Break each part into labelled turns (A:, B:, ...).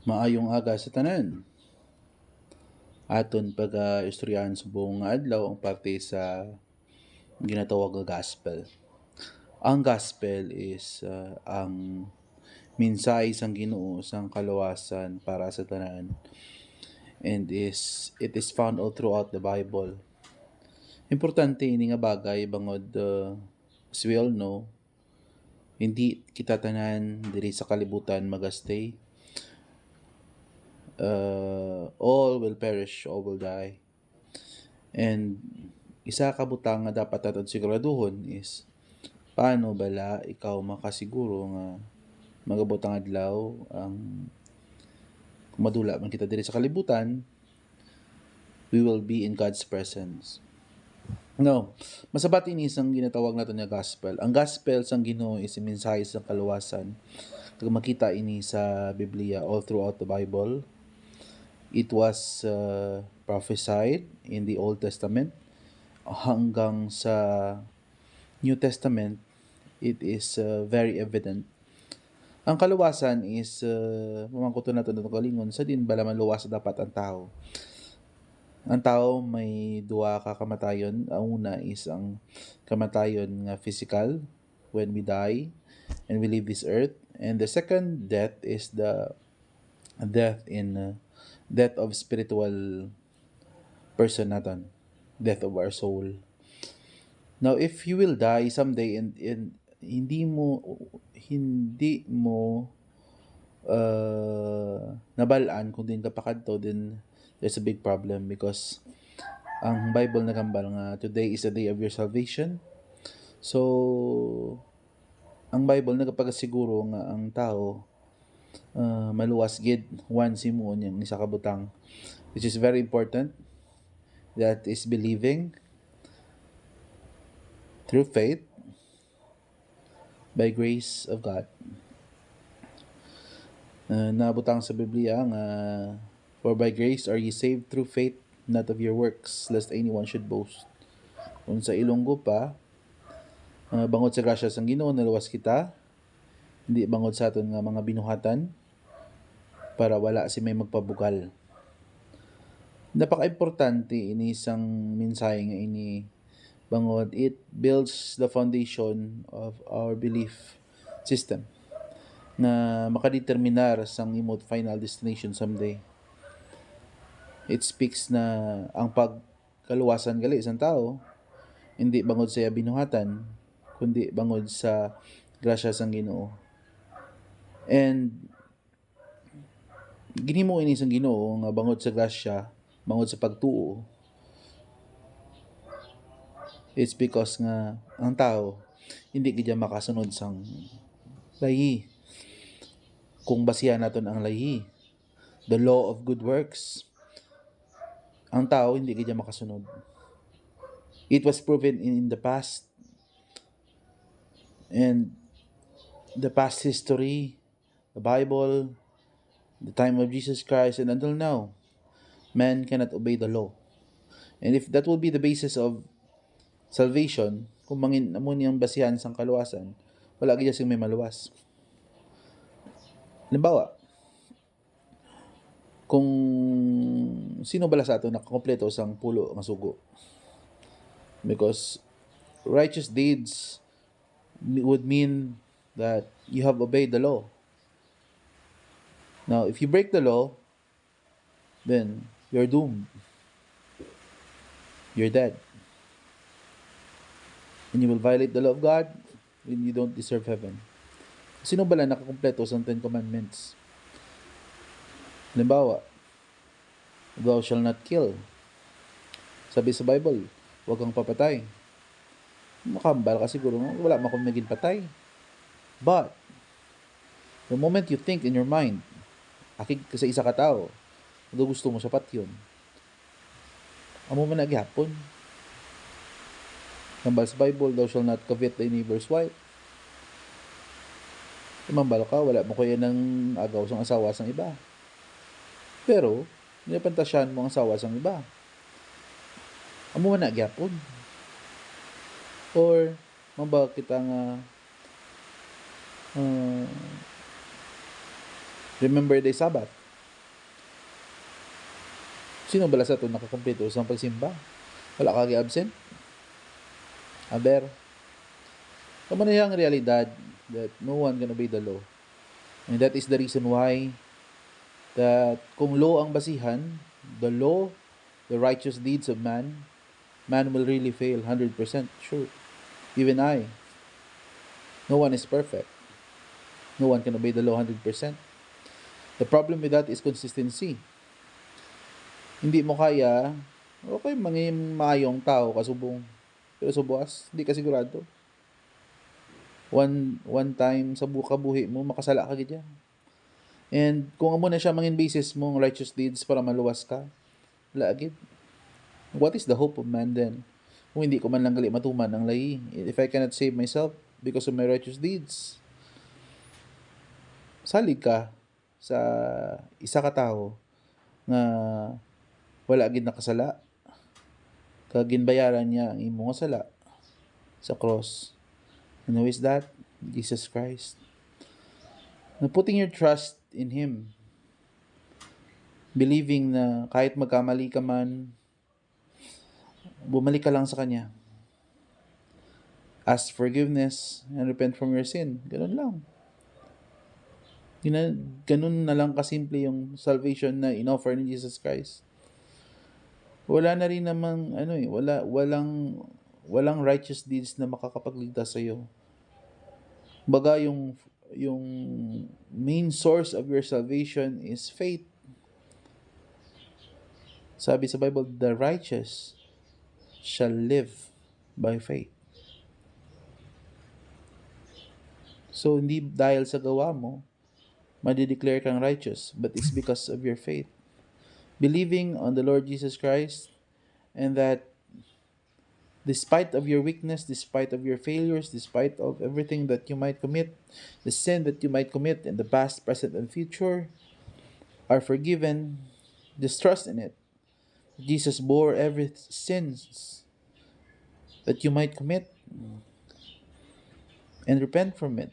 A: Maayong aga sa tanan. Aton pag-istoryahan sa buong adlaw ang parte sa ginatawag nga gospel. Ang gospel is ang mensahe sang Ginoo sang kaluwasan para sa tanan, and it is found all throughout the Bible. Importante ini nga bagay bangod as we all know, hindi kita tanan diri sa kalibutan magastay. All will perish, all will die. And isa ka butang nga dapat naton siguraduhon is paano bala ikaw makasiguro nga magabot ang adlaw ang kung madula man kita diri sa kalibutan, we will be in God's presence. No, masabat ini sang ginatawag naton nga gospel. Ang gospel sang Ginoo is mensahe sa kaluwasan. Kag makita ini sa Biblia all throughout the Bible. It was prophesied in the Old Testament hanggang sa New Testament. It is very evident. Ang kaluwasan is mamangkuton nato ng kalingon sa din bala maluwas dapat ang tao. Ang tao may duha ka kamatayon. Ang una is ang kamatayon nga physical when we die and we leave this earth, and the second death is the death of spiritual person naton, death of our soul. Now if you will die someday and hindi mo nabalaan kung din ka pakadto, then there's a big problem, because ang Bible nagambal nga today is the day of your salvation. So ang Bible nagapasiguro nga ang tao maluwas gid once himuon yang isa ka butang, which is very important. That is believing through faith by grace of God. Nabutang sa Biblia nga, for by grace are ye saved through faith, not of your works, lest anyone should boast. Kung sa Ilonggo pa, bangod sa grasya sang Ginoo naluwas kita, hindi bangod sa aton nga mga binuhatan, para wala si may magpabugal. Napaka-importante ini sang mensahe nga ini, bangod it builds the foundation of our belief system na makadeterminar sang imong final destination someday. It speaks na ang pagkaluwasan gali isang tao hindi bangod sa binuhatan, kundi bangod sa grasya sang Ginoo. And ginhimo ini sang Ginoo nga bangod sa grasya, bangod sa pagtuo, it's because nga ang tao hindi gid makasunod sang lahi. Kung basihan naton ang lahi, the law of good works, ang tao hindi gid makasunod. It was proven in the past, and the past history, the Bible, the time of Jesus Christ, and until now, man cannot obey the law. And if that will be the basis of salvation, kung mangin amo niyang basihan sang kaluwasan, wala gid sing may maluwas. Halimbawa, kung sino bala sa ato nakakompleto sang pulo nga sugo, because righteous deeds would mean that you have obeyed the law. Now, if you break the law, then you're doomed. You're dead. And you will violate the law of God when you don't deserve heaven. Sino bala nakakompleto sa 10 Commandments? Halimbawa, thou shall not kill. Sabi sa Bible, huwag kang papatay. Makambal ka siguro, wala man kung naging patay. But, the moment you think in your mind, akig sa isa ka tao, gusto mo sapat yun, amo man nagyapon. Kambal sa Bible, thou shall not covet thy neighbor's wife. Mambal ka, wala mo kaya ng agaw sang asawa sang iba. Pero, nilapantasyan mo ang asawa sang iba, amo man nagyapon. Or, mambal kita nga remember the Sabbath. Sino bala sa ito nakakumpleto sa pagsimba? Wala ka absent? Aber. Kamo na yung realidad that no one can obey the law. And that is the reason why that kung law ang basihan, the law, the righteous deeds of man will really fail 100%. Sure. Even I. No one is perfect. No one can obey the law 100%. The problem with that is consistency. Hindi mo kaya, okay, manging maayong tao, kasubong. Pero subuas, hindi ka sigurado. One time sa kabuhi mo, makasala ka gid. And kung amo na siya mangin basis mong righteous deeds para maluwas ka, lagid. What is the hope of man then? Kung hindi ko man lang gali matuman ang lahi. If I cannot save myself because of my righteous deeds, salig ka sa isa ka tao nga wala gid nakasala. Kag ginbayaran niya ang imong sala sa cross. And who is that? Jesus Christ. Now, putting your trust in Him, believing na kahit magkamali ka man, bumalik ka lang sa Kanya. Ask forgiveness and repent from your sin. Ganun lang. Ganun na lang kasimple yung salvation na inoffer ni Jesus Christ. Wala na rin namang walang righteous deeds na makakapagligtas sa iyo. Baga yung main source of your salvation is faith. Sabi sa Bible, the righteous shall live by faith. So, hindi dahil sa gawa mo, madideclare kang righteous, but it's because of your faith. Believing on the Lord Jesus Christ, and that despite of your weakness, despite of your failures, despite of everything that you might commit, the sin that you might commit in the past, present, and future are forgiven. Just trust in it. Jesus bore every sins that you might commit and repent from it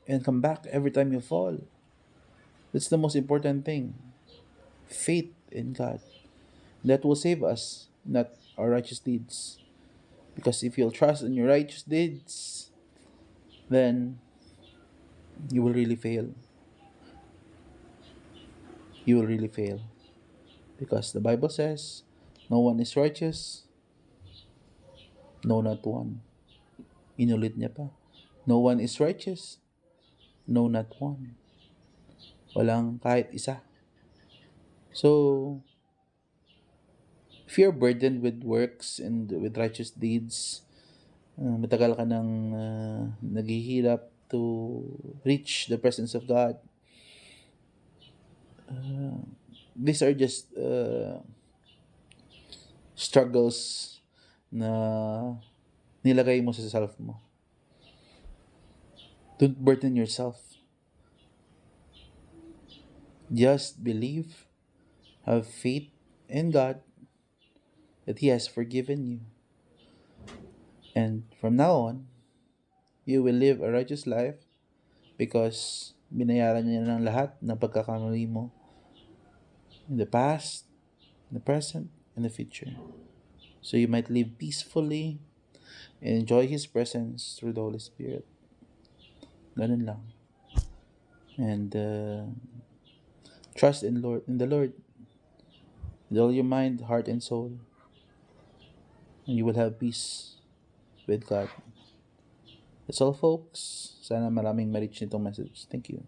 A: and come back every time you fall. That's the most important thing. Faith in God. That will save us, not our righteous deeds. Because if you'll trust in your righteous deeds, then you will really fail. You will really fail. Because the Bible says, no one is righteous, no, not one. Inulit niya pa. No one is righteous, no, not one. Walang kahit isa. So, if you're burdened with works and with righteous deeds, matagal ka nang naghihirap to reach the presence of God, these are just struggles na nilagay mo sa self mo. Don't burden yourself. Just believe, have faith in God that He has forgiven you. And from now on, you will live a righteous life because binayaran niya ng lahat ng pagkakamali mo in the past, in the present, and the future. So you might live peacefully and enjoy His presence through the Holy Spirit. Ganun lang. And trust in the Lord with all your mind, heart, and soul. And you will have peace with God. That's all, folks. Sana maraming ma-reach nitong message. Thank you.